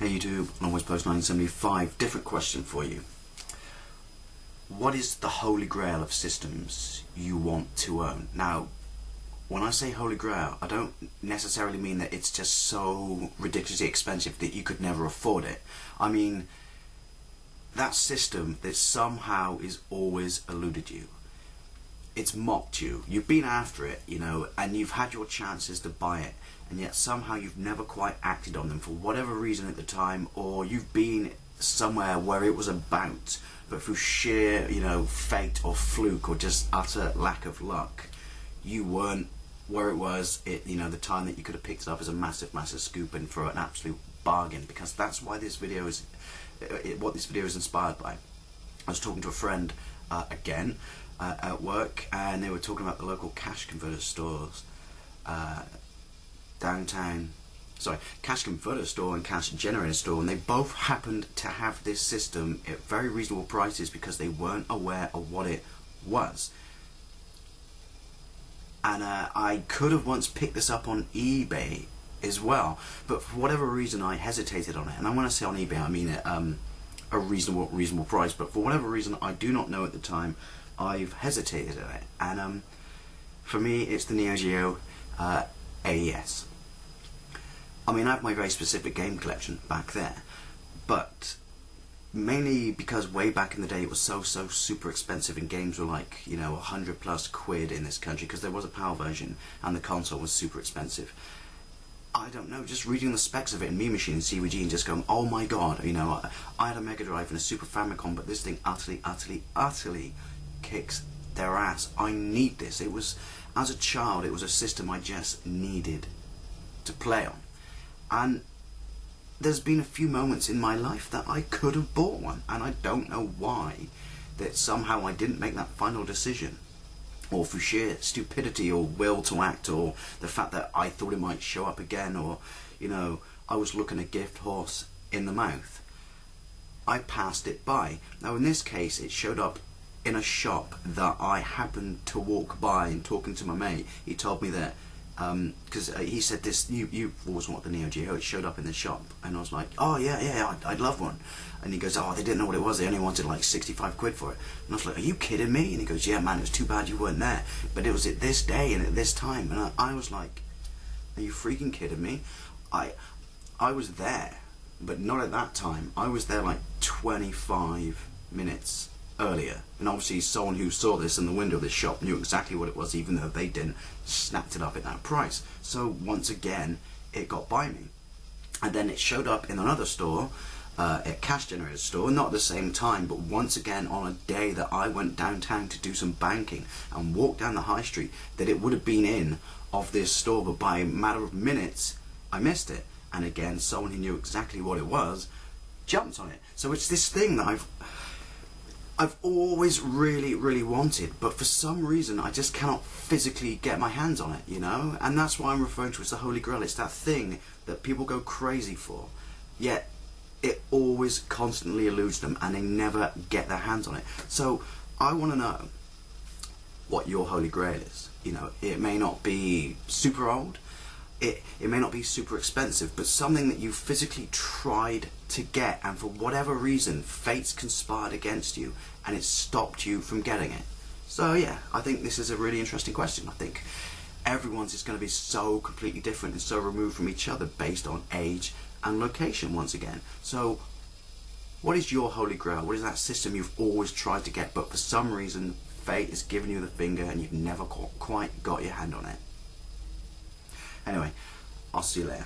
Hey YouTube, Always Post 1975. Different question for you. What is the holy grail of systems you want to own? Now, when I say holy grail, I don't necessarily mean that it's just so ridiculously expensive that you could never afford it. I mean, that system that somehow is always eluded you. It's mocked you. You've been after it, you know, and you've had your chances to buy it, and yet somehow you've never quite acted on them for whatever reason at the time, or you've been somewhere where it was about, but through sheer, you know, fate or fluke or just utter lack of luck, you weren't where it was at, you know, the time that you could have picked it up as a massive scoop and for an absolute bargain. Because that's why this video is what this video is inspired by. I was talking to a friend again at work, and they were talking about the local cash converter stores downtown. Sorry, cash converter store and cash generator store, and they both happened to have this system at very reasonable prices because they weren't aware of what it was. And I could have once picked this up on eBay as well, but for whatever reason I hesitated on it. And when I say on eBay, I mean at a reasonable price, but for whatever reason I do not know at the time, I've hesitated on it. And for me, it's the Neo Geo AES. I mean, I have my very specific game collection back there, but mainly because way back in the day it was so super expensive, and games were like, you know, £100+ in this country because there was a PAL version and the console was super expensive. I don't know, just reading the specs of it in Me Machine and CVG and just going, oh my god, you know, I had a Mega Drive and a Super Famicom, but this thing utterly kicks their ass. I need this. It was, as a child, it was a system I just needed to play on. And there's been a few moments in my life that I could have bought one, and I don't know why that somehow I didn't make that final decision, or through sheer stupidity or will to act, or the fact that I thought it might show up again, or, you know, I was looking a gift horse in the mouth. I passed it by. Now in this case it showed up in a shop that I happened to walk by, and talking to my mate, he told me that because he said this, you always want the Neo Geo, it showed up in the shop, and I was like, oh yeah, I'd love one. And he goes, oh, they didn't know what it was, they only wanted like 65 quid for it. And I was like, are you kidding me? And he goes, yeah man, it was too bad you weren't there, but it was at this day and at this time. And I was like, are you freaking kidding me? I was there, but not at that time. I was there like 25 minutes earlier, and obviously someone who saw this in the window of this shop knew exactly what it was, even though they didn't, snapped it up at that price. So once again it got by me. And then it showed up in another store, at Cash Generator store, not at the same time, but once again on a day that I went downtown to do some banking and walked down the high street that it would have been in of this store, but by a matter of minutes I missed it. And again, someone who knew exactly what it was jumped on it. So it's this thing that I've always really wanted, but for some reason I just cannot physically get my hands on it, you know? And that's why I'm referring to it as the Holy Grail. It's that thing that people go crazy for, yet it always constantly eludes them and they never get their hands on it. So I want to know what your Holy Grail is. You know, it may not be super old, it may not be super expensive, but something that you physically tried to get, and for whatever reason fate's conspired against you and it stopped you from getting it. So yeah, I think this is a really interesting question. I think everyone's is going to be so completely different and so removed from each other based on age and location once again. So what is your Holy Grail? What is that system you've always tried to get, but for some reason fate has given you the finger and you've never quite got your hand on it? Anyway, I'll see you later.